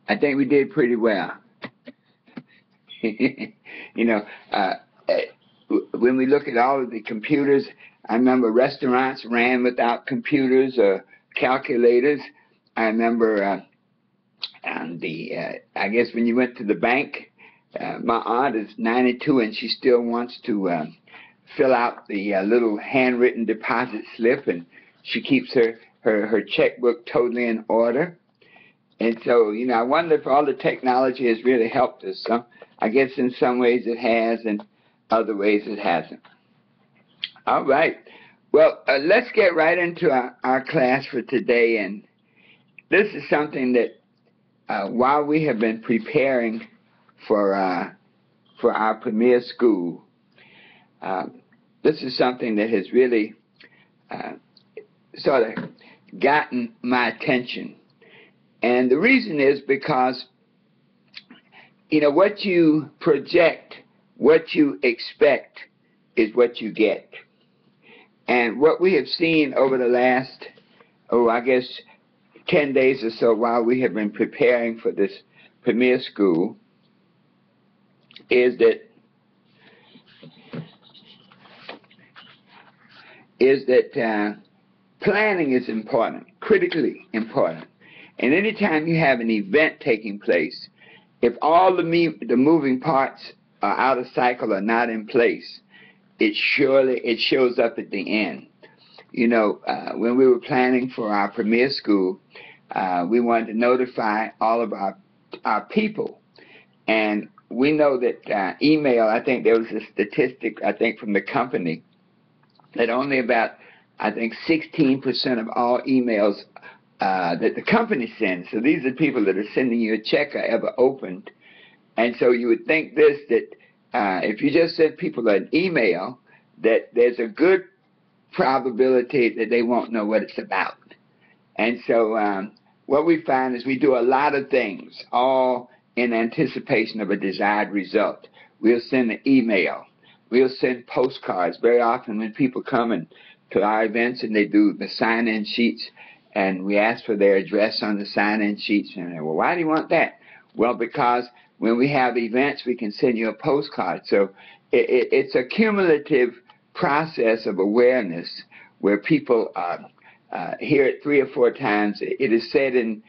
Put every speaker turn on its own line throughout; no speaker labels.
I think we did pretty well. You know, when we look at all of the computers, I remember restaurants ran without computers or calculators. I remember I guess when you went to the bank, my aunt is 92 and she still wants to fill out the little handwritten deposit slip, and she keeps her checkbook totally in order. And so, I wonder if all the technology has really helped us. I guess in some ways it has, and other ways it hasn't. All right. Well, let's get right into our class for today. And this is something that while we have been preparing for our premier school, this is something that has really sort of gotten my attention. And the reason is because, what you project, what you expect is what you get. And what we have seen over the last, I guess, 10 days or so while we have been preparing for this premier school is that planning is important, critically important. And anytime you have an event taking place, if all the moving parts are out of cycle or not in place, it shows up at the end. When we were planning for our premier school, we wanted to notify all of our people. And we know that email, I think there was a statistic, from the company, that only about, 16% of all emails that the company sends, so these are people that are sending you a check, are ever opened. And so you would think that if you just send people an email, that there's a good probability that they won't know what it's about. And so what we find is we do a lot of things, all in anticipation of a desired result. We'll send an email. We'll send postcards. Very often when people come to our events and they do the sign-in sheets, and we ask for their address on the sign-in sheets, and they're, well, why do you want that? Well, because when we have events, we can send you a postcard. So it's a cumulative process of awareness where people hear it 3 or 4 times. It is said in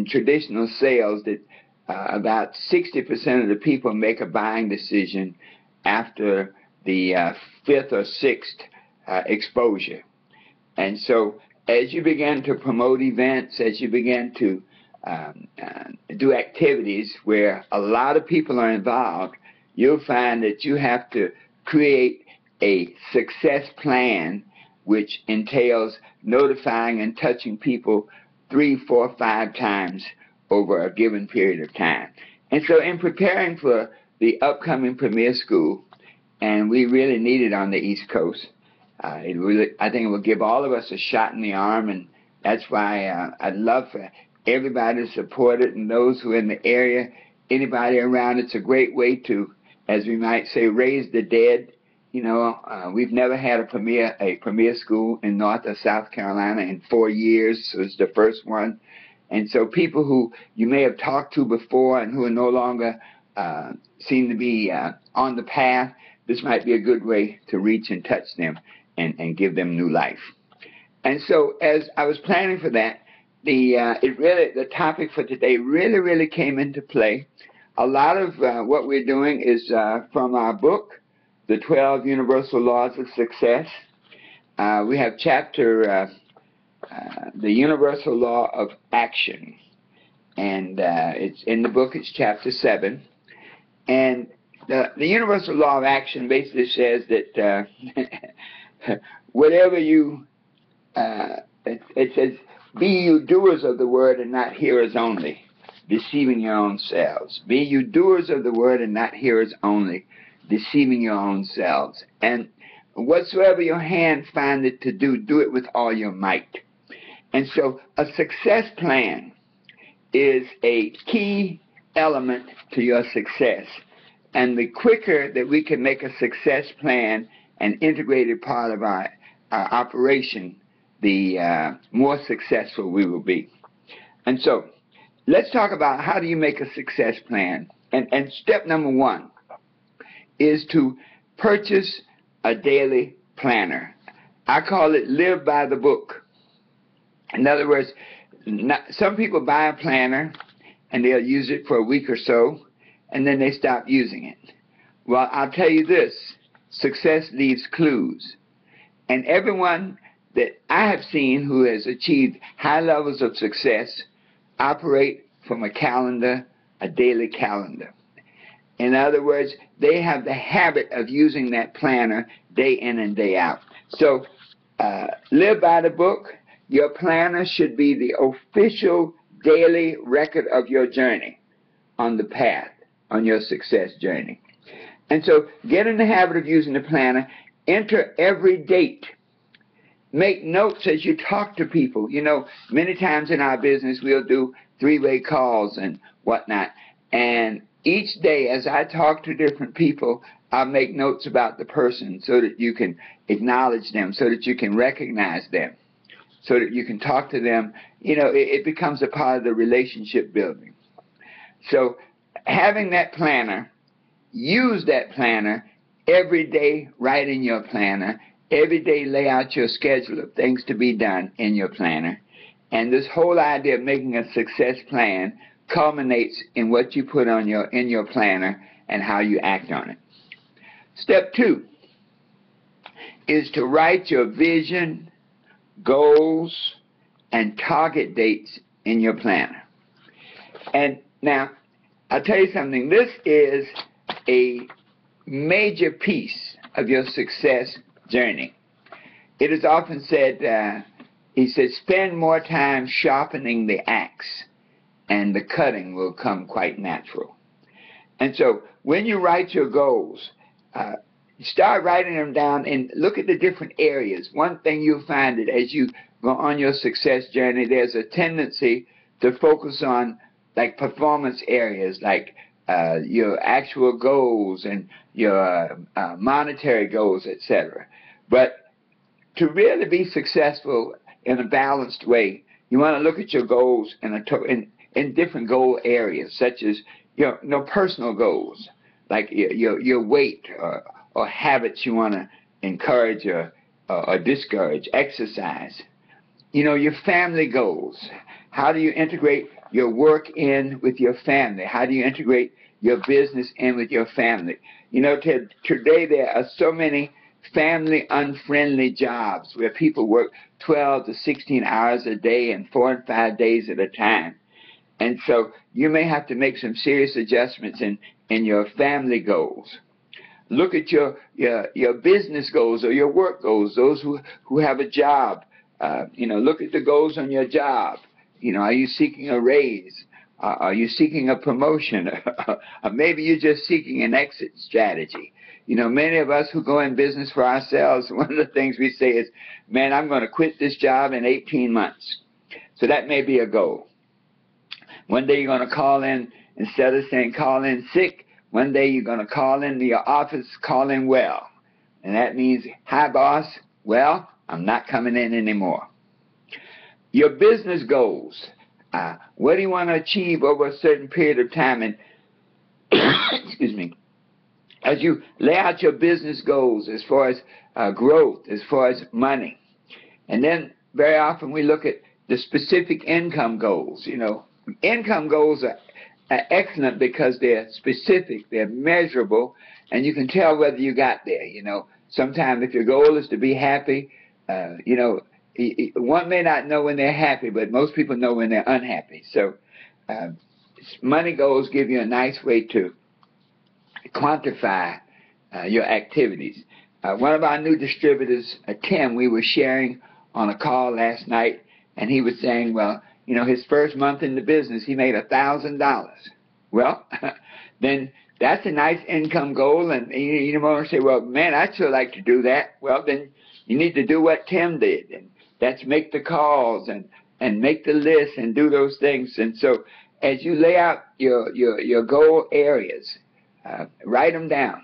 traditional sales that about 60% of the people make a buying decision after the 5th or 6th exposure. And so as you begin to promote events, as you begin to do activities where a lot of people are involved, you'll find that you have to create a success plan, which entails notifying and touching people 3, 4, 5 times over a given period of time. And so in preparing for the upcoming premier school, and we really need it on the East Coast, I think it will give all of us a shot in the arm, and that's why I'd love for everybody to support it, and those who are in the area, anybody around. It's a great way to, as we might say, raise the dead. We've never had a premier school in North or South Carolina in 4 years, so it's the first one. And so people who you may have talked to before and who are no longer seem to be on the path, this might be a good way to reach and touch them and give them new life. And so as I was planning for that, the topic for today really came into play. A lot of what we're doing is from our book, The 12 Universal Laws of Success. We have chapter, The Universal Law of Action. And it's in the book, it's chapter 7. And the Universal Law of Action basically says that whatever you, it says, be you doers of the word and not hearers only, deceiving your own selves. Be you doers of the word and not hearers only, deceiving your own selves. And whatsoever your hand findeth to do, do it with all your might. And so a success plan is a key element to your success. And the quicker that we can make a success plan an integrated part of our operation, the more successful we will be. And so let's talk about how do you make a success plan. And step number one is to purchase a daily planner. I call it live by the book. In other words, some people buy a planner and they'll use it for a week or so, and then they stop using it. Well, I'll tell you this, success leaves clues. And everyone that I have seen who has achieved high levels of success operate from a calendar, a daily calendar. In other words, they have the habit of using that planner day in and day out. So live by the book. Your planner should be the official daily record of your journey on the path, on your success journey. And so get in the habit of using the planner. Enter every date. Make notes as you talk to people. You know, many times in our business we'll do three-way calls and whatnot. And each day as I talk to different people, I'll make notes about the person so that you can acknowledge them, so that you can recognize them, so that you can talk to them. You know, it becomes a part of the relationship building. So having that planner, use that planner every day. Write in your planner. Every day lay out your schedule of things to be done in your planner. And this whole idea of making a success plan culminates in what you put on in your planner and how you act on it. Step two is to write your vision, goals, and target dates in your planner. And now, I'll tell you something. This is a major piece of your success journey. It is often said, he says, spend more time sharpening the axe, and the cutting will come quite natural. And so when you write your goals, start writing them down and look at the different areas. One thing you'll find that as you go on your success journey, there's a tendency to focus on like performance areas, like your actual goals and your monetary goals, etc. But to really be successful in a balanced way, you want to look at your goals in different goal areas, such as your personal goals, like your weight or habits you want to encourage or discourage, exercise. You know, your family goals. How do you integrate your work in with your family? How do you integrate your business in with your family? You know, today there are so many family unfriendly jobs where people work 12 to 16 hours a day and 4 and 5 days at a time. And so you may have to make some serious adjustments in your family goals. Look at your business goals or your work goals, those who have a job. You know, look at the goals on your job. You know, are you seeking a raise? Are you seeking a promotion? Or maybe you're just seeking an exit strategy. You know, many of us who go in business for ourselves, one of the things we say is, man, I'm going to quit this job in 18 months. So that may be a goal. One day you're going to call in, instead of saying call in sick, one day you're going to call in to your office, call in well. And that means, hi boss, well, I'm not coming in anymore. Your business goals. What do you want to achieve over a certain period of time? And excuse me. As you lay out your business goals as far as growth, as far as money. And then very often we look at the specific income goals. You know, income goals are excellent because they're specific, they're measurable, and you can tell whether you got there. You know, sometimes if your goal is to be happy, you know, one may not know when they're happy, but most people know when they're unhappy. So money goals give you a nice way to quantify your activities. One of our new distributors, Tim, we were sharing on a call last night, and he was saying, well, you know, his first month in the business, he made $1,000. Well, then that's a nice income goal, and you don't want to say, well, man, I'd sure like to do that. Well, then you need to do what Tim did, and that's make the calls and make the list and do those things. And so as you lay out your goal areas, write them down.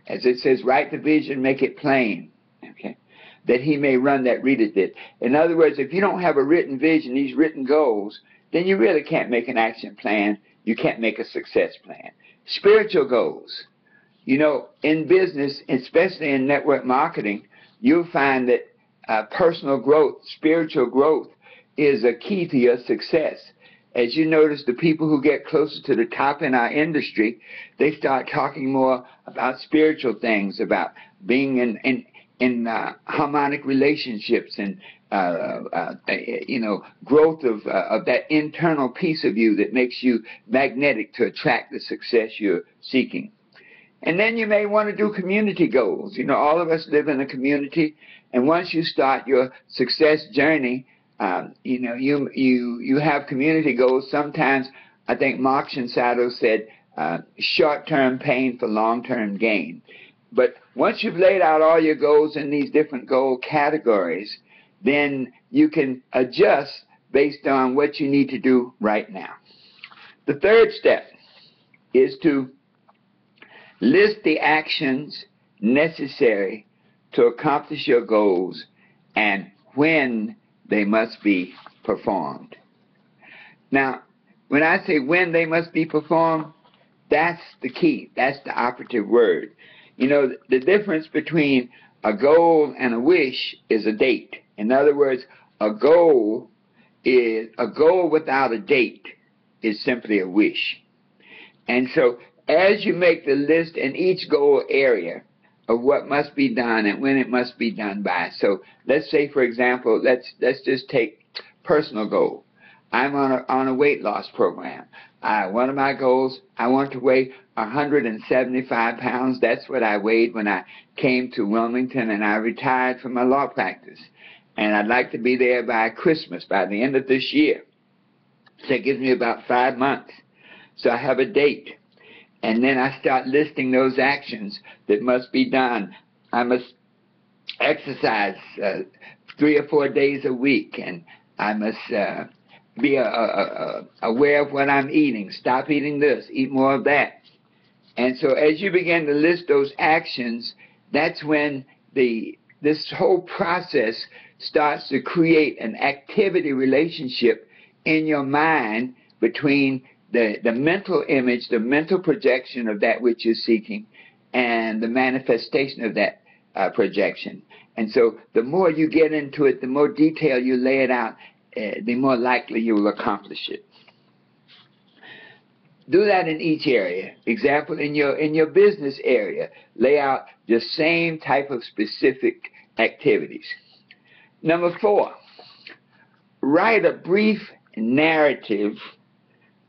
As it says, write the vision, make it plain, okay, that he may run that readeth it. In other words, if you don't have a written vision, these written goals, then you really can't make an action plan. You can't make a success plan. Spiritual goals. You know, in business, especially in network marketing, you'll find that personal growth, spiritual growth, is a key to your success. As you notice, the people who get closer to the top in our industry, they start talking more about spiritual things, about being in harmonic relationships and growth of that internal piece of you that makes you magnetic to attract the success you're seeking. And then you may want to do community goals. You know, all of us live in a community, and once you start your success journey, you have community goals. Sometimes, I think Mark Shinsato said, short-term pain for long-term gain. But once you've laid out all your goals in these different goal categories, then you can adjust based on what you need to do right now. The third step is to list the actions necessary to accomplish your goals and when they must be performed. Now, when I say when they must be performed, that's the key. That's the operative word. You know, the difference between a goal and a wish is a date. In other words, a goal without a date is simply a wish. And so as you make the list in each goal area of what must be done and when it must be done by. So let's say, for example, let's just take personal goal. I'm on a weight loss program. One of my goals, I want to weigh 175 pounds. That's what I weighed when I came to Wilmington and I retired from my law practice. And I'd like to be there by Christmas, by the end of this year. So it gives me about 5 months. So I have a date. And then I start listing those actions that must be done. I must exercise 3 or 4 days a week, and I must be aware of what I'm eating. Stop eating this, eat more of that. And so as you begin to list those actions, that's when this whole process starts to create an activity relationship in your mind between the mental image, the mental projection of that which you're seeking, and the manifestation of that projection. And so the more you get into it, the more detail you lay it out, the more likely you will accomplish it. Do that in each area. Example, in your business area, lay out the same type of specific activities. Number 4, write a brief narrative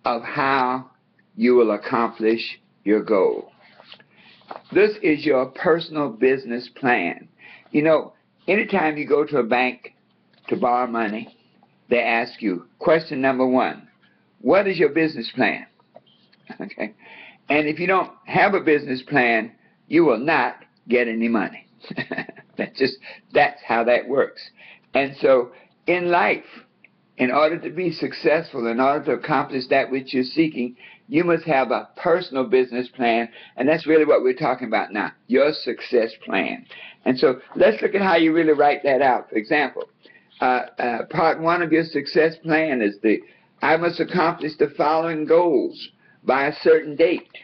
of how you will accomplish your goal. This is your personal business plan. You know, anytime you go to a bank to borrow money, they ask you, question number 1, what is your business plan? Okay? And if you don't have a business plan, you will not get any money. That's how that works. And so in life, in order to be successful, in order to accomplish that which you're seeking, you must have a personal business plan, and that's really what we're talking about now, your success plan. And so let's look at how you really write that out. For example, part 1 of your success plan is I must accomplish the following goals by a certain date.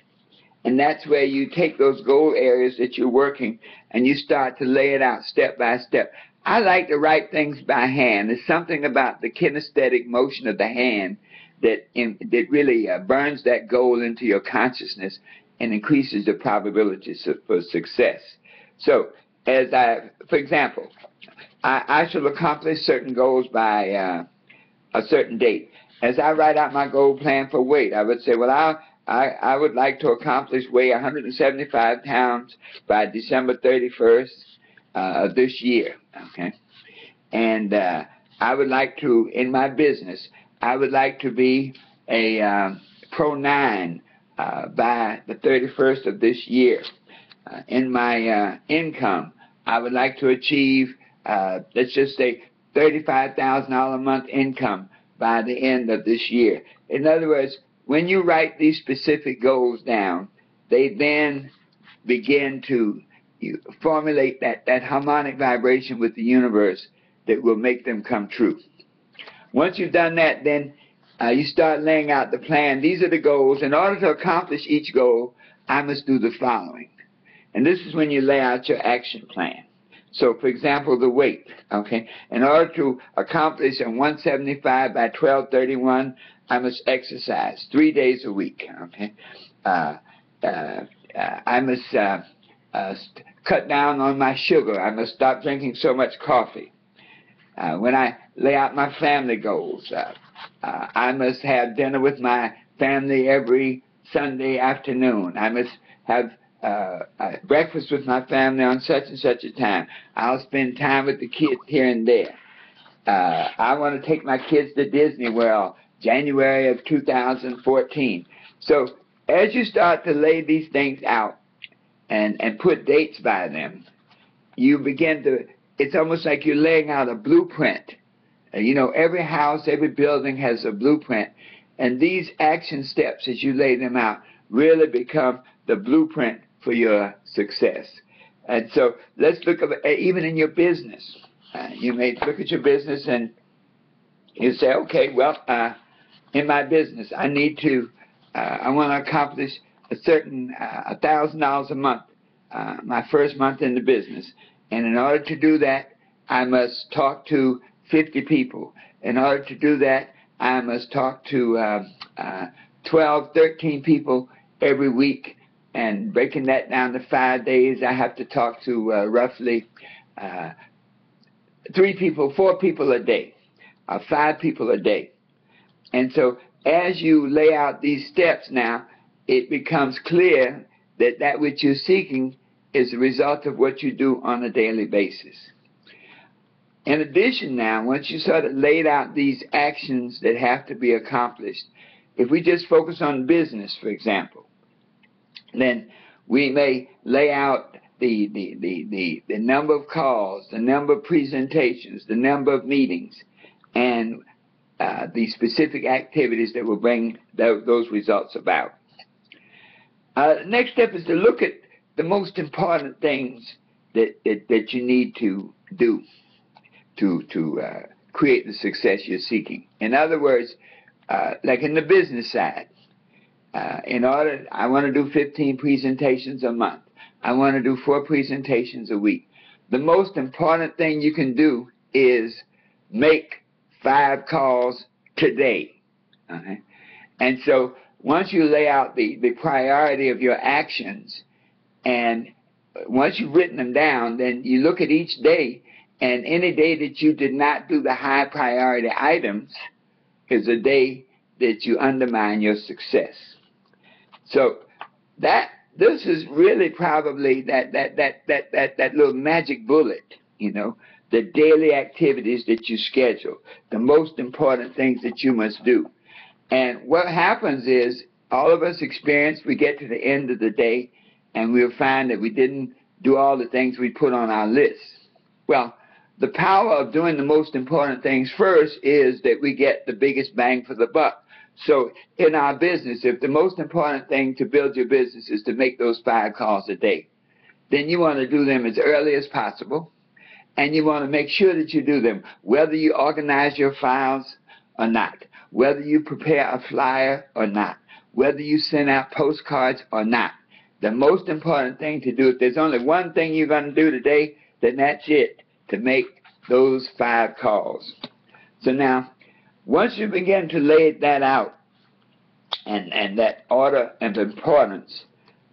And that's where you take those goal areas that you're working and you start to lay it out step by step. I like to write things by hand. There's something about the kinesthetic motion of the hand that really burns that goal into your consciousness and increases the probabilities for success. So, for example, I shall accomplish certain goals by a certain date. As I write out my goal plan for weight, I would say, well, I would like to weigh 175 pounds by December 31st of this year, okay? And I would like to, in my business, I would like to be a Pro 9 by the 31st of this year. In my income, I would like to achieve, let's just say, $35,000 a month income by the end of this year. In other words, when you write these specific goals down, they then begin to formulate that harmonic vibration with the universe that will make them come true. Once you've done that, then you start laying out the plan. These are the goals. In order to accomplish each goal, I must do the following. And this is when you lay out your action plan. So, for example, the weight, okay? In order to accomplish a 175 by 1231, I must exercise 3 days a week, okay? I must cut down on my sugar. I must stop drinking so much coffee. When I lay out my family goals, I must have dinner with my family every Sunday afternoon. I must have breakfast with my family on such and such a time. I'll spend time with the kids here and there. I want to take my kids to Disney World, January of 2014. So as you start to lay these things out and put dates by them, you begin to, it's almost like you're laying out a blueprint. You know, every house, every building has a blueprint. And these action steps, as you lay them out, really become the blueprint for your success. And so let's look at even in your business. You may look at your business and you say, okay, well, in my business, I need to, I want to accomplish a certain $1,000 a month, my first month in the business. And in order to do that, I must talk to 50 people. In order to do that, I must talk to 12, 13 people every week. And breaking that down to 5 days, I have to talk to roughly 3 people, 4 people a day, 5 people a day. And so as you lay out these steps now, it becomes clear that that which you're seeking is the result of what you do on a daily basis. In addition now, once you sort of laid out these actions that have to be accomplished, if we just focus on business, for example, then we may lay out the number of calls, the number of presentations, the number of meetings, and the specific activities that will bring those results about. Next step is to look at the most important things that you need to do to create the success you're seeking. In other words, like in the business side, I want to do 15 presentations a month. I want to do 4 presentations a week. The most important thing you can do is make 5 calls today. Okay? And so once you lay out the priority of your actions, and once you've written them down, then you look at each day, and any day that you did not do the high priority items is a day that you undermine your success. So this is really probably that little magic bullet, you know, the daily activities that you schedule, the most important things that you must do. And what happens is all of us experience, we get to the end of the day and we'll find that we didn't do all the things we put on our list. Well, the power of doing the most important things first is that we get the biggest bang for the buck. So in our business, if the most important thing to build your business is to make those 5 calls a day, then you want to do them as early as possible, and you want to make sure that you do them, whether you organize your files or not, whether you prepare a flyer or not, whether you send out postcards or not. The most important thing to do, if there's only one thing you're going to do today, then that's it, to make those 5 calls. So now, once you begin to lay that out and that order of importance,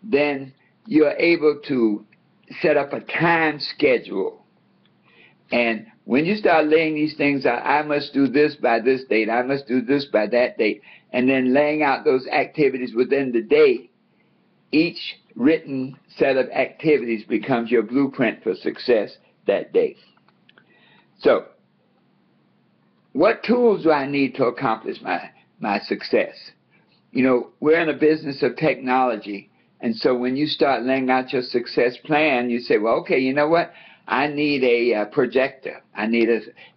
then you're able to set up a time schedule. And when you start laying these things out, I must do this by this date, I must do this by that date, and then laying out those activities within the day, each written set of activities becomes your blueprint for success that day. So, what tools do I need to accomplish my success? You know, we're in a business of technology, and so when you start laying out your success plan, you say, well, okay, you know what? I need a projector. I need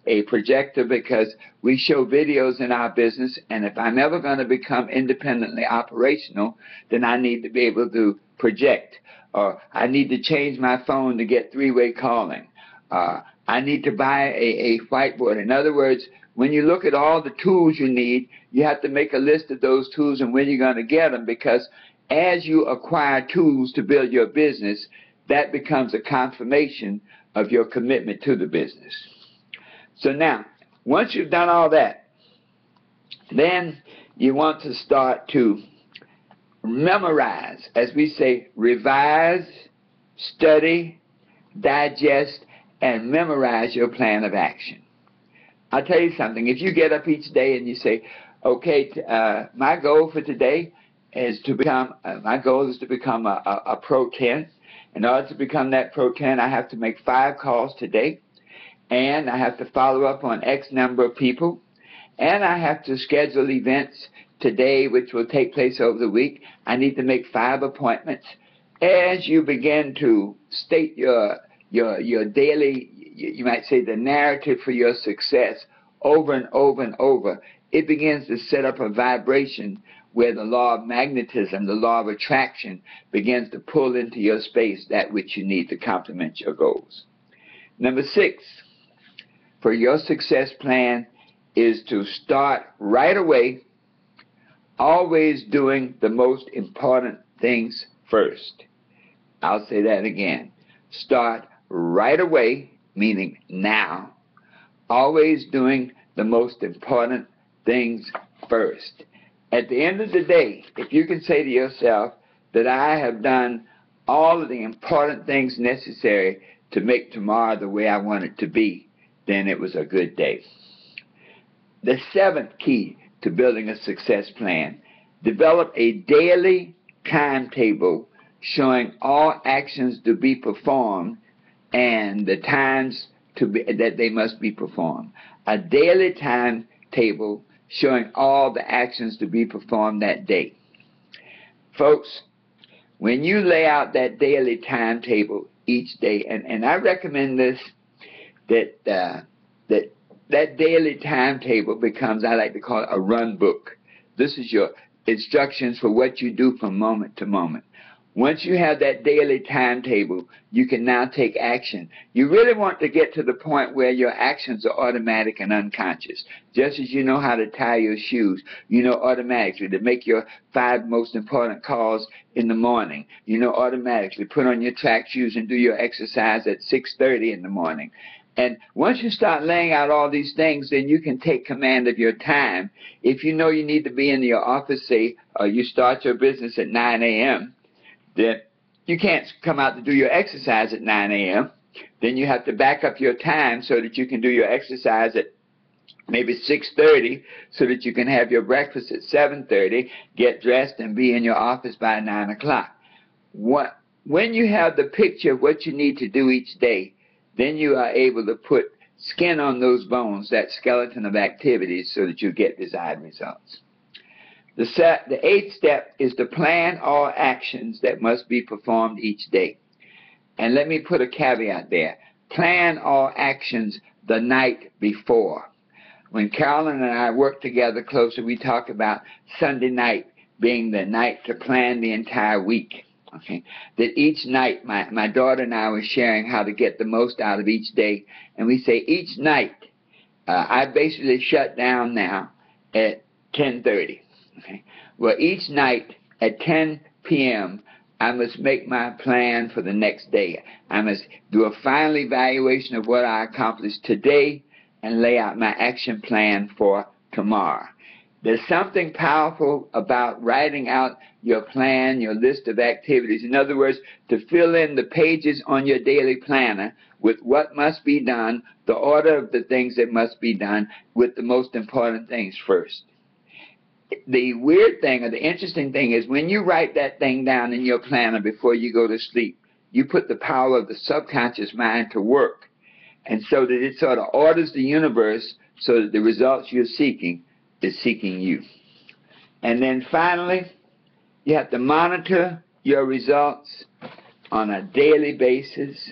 a projector because we show videos in our business, and if I'm ever going to become independently operational, then I need to be able to project. Or I need to change my phone to get 3-way calling. I need to buy a whiteboard. In other words, when you look at all the tools you need, you have to make a list of those tools and when you're going to get them, because as you acquire tools to build your business, that becomes a confirmation of your commitment to the business. So now, once you've done all that, then you want to start to memorize, as we say, revise, study, digest, and memorize your plan of action. I'll tell you something. If you get up each day and you say, okay, my goal for today is to become, a Pro 10. In order to become that Pro 10, I have to make 5 calls today, and I have to follow up on X number of people, and I have to schedule events today which will take place over the week. I need to make 5 appointments. As you begin to state your daily, you might say, the narrative for your success over and over and over, it begins to set up a vibration where the law of magnetism, the law of attraction, begins to pull into your space that which you need to complement your goals. Number 6, for your success plan is to start right away, always doing the most important things first. I'll say that again. Start right away, meaning now, always doing the most important things first. At the end of the day, if you can say to yourself that I have done all of the important things necessary to make tomorrow the way I want it to be, then it was a good day. The 7th key to building a success plan: develop a daily timetable showing all actions to be performed and the times that they must be performed. A daily timetable showing all the actions to be performed that day. Folks, when you lay out that daily timetable each day, and I recommend this, that daily timetable becomes, I like to call it, a run book. This is your instructions for what you do from moment to moment. Once you have that daily timetable, you can now take action. You really want to get to the point where your actions are automatic and unconscious. Just as you know how to tie your shoes, you know automatically to make your 5 most important calls in the morning. You know automatically put on your track shoes and do your exercise at 6:30 in the morning. And once you start laying out all these things, then you can take command of your time. If you know you need to be in your office, say, you start your business at 9 a.m., then you can't come out to do your exercise at 9 a.m. Then you have to back up your time so that you can do your exercise at maybe 6:30, so that you can have your breakfast at 7:30, get dressed, and be in your office by 9 o'clock. When you have the picture of what you need to do each day, then you are able to put skin on those bones, that skeleton of activities, so that you get desired results. The 8th step is to plan all actions that must be performed each day. And let me put a caveat there. Plan all actions the night before. When Carolyn and I work together closely, we talk about Sunday night being the night to plan the entire week. Okay, that each night, my daughter and I were sharing how to get the most out of each day. And we say each night, I basically shut down now at 10:30. Okay. Well, each night at 10 p.m., I must make my plan for the next day. I must do a final evaluation of what I accomplished today and lay out my action plan for tomorrow. There's something powerful about writing out your plan, your list of activities. In other words, to fill in the pages on your daily planner with what must be done, the order of the things that must be done, with the most important things first. The weird thing, or the interesting thing, is when you write that thing down in your planner before you go to sleep, you put the power of the subconscious mind to work, and so that it sort of orders the universe so that the results you're seeking is seeking you. And then finally, you have to monitor your results on a daily basis.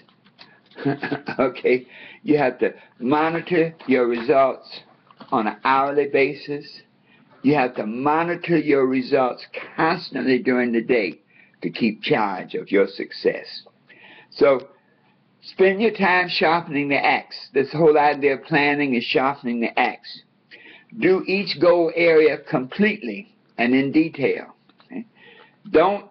Okay, you have to monitor your results on an hourly basis. You have to monitor your results constantly during the day to keep charge of your success. So spend your time sharpening the axe. This whole idea of planning is sharpening the axe. Do each goal area completely and in detail. Okay? Don't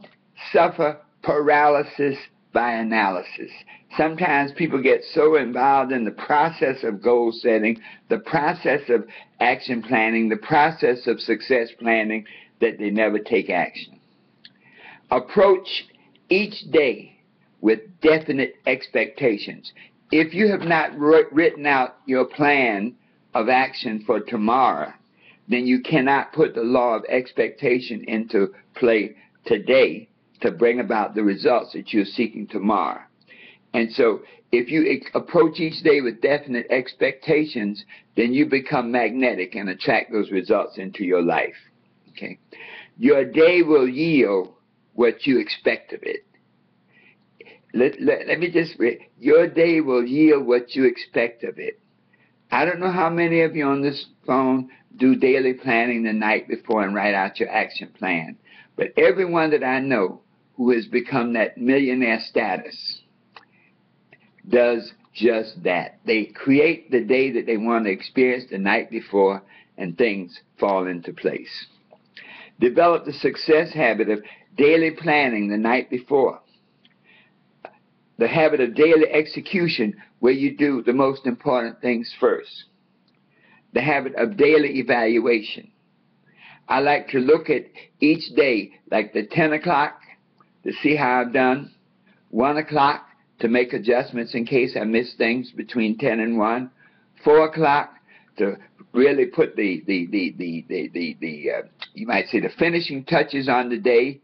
suffer paralysis by analysis. Sometimes people get so involved in the process of goal setting, the process of action planning, the process of success planning, that they never take action. Approach each day with definite expectations. If you have not written out your plan of action for tomorrow, then you cannot put the law of expectation into play today to bring about the results that you're seeking tomorrow. And so if you approach each day with definite expectations, then you become magnetic and attract those results into your life. Okay? Your day will yield what you expect of it. Let me just read. Your day will yield what you expect of it. I don't know how many of you on this phone do daily planning the night before and write out your action plan. But everyone that I know who has become that millionaire status does just that. They create the day that they want to experience the night before, and things fall into place. Develop the success habit of daily planning the night before. The habit of daily execution, where you do the most important things first. The habit of daily evaluation. I like to look at each day, like the 10 o'clock, to see how I've done, 1 o'clock to make adjustments in case I miss things between 10 and 1, 4 o'clock to really put you might say the finishing touches on the day,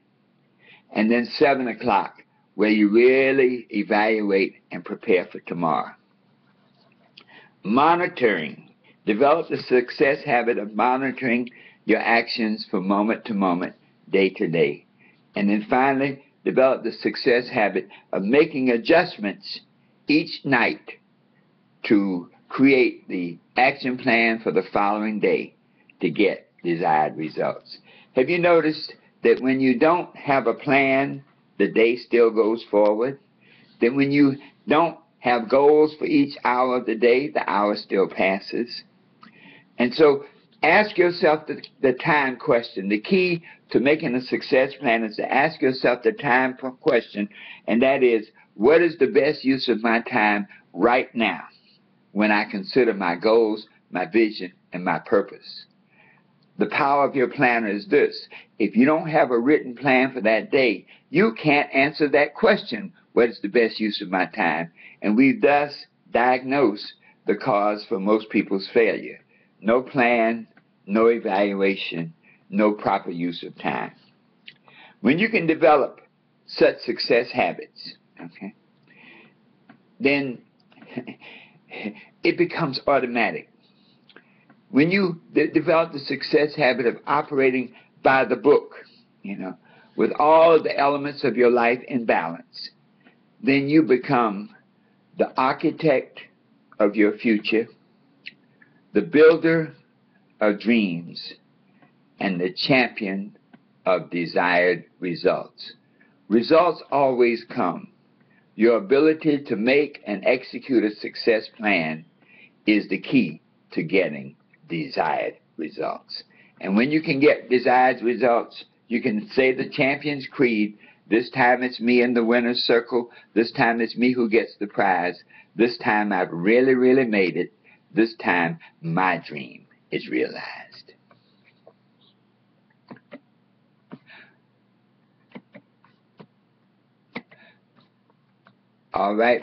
and then 7 o'clock, where you really evaluate and prepare for tomorrow. Monitoring. Develop the success habit of monitoring your actions from moment to moment, day to day. And then finally, develop the success habit of making adjustments each night to create the action plan for the following day to get desired results. Have you noticed that when you don't have a plan, the day still goes forward? That when you don't have goals for each hour of the day, the hour still passes? And so ask yourself the time question. The key to making a success plan is to ask yourself the time question, and that is, what is the best use of my time right now when I consider my goals, my vision, and my purpose? The power of your planner is this. If you don't have a written plan for that day, you can't answer that question, what is the best use of my time? And we thus diagnose the cause for most people's failure. No plan, no evaluation, no proper use of time. When you can develop such success habits, okay, then it becomes automatic. When you develop the success habit of operating by the book, with all the elements of your life in balance, then you become the architect of your future, the builder of dreams, and the champion of desired results. Results always come. Your ability to make and execute a success plan is the key to getting desired results. And when you can get desired results, you can say the champion's creed. This time it's me in the winner's circle. This time it's me who gets the prize. This time I've really, really made it. This time my dream is realized. All right.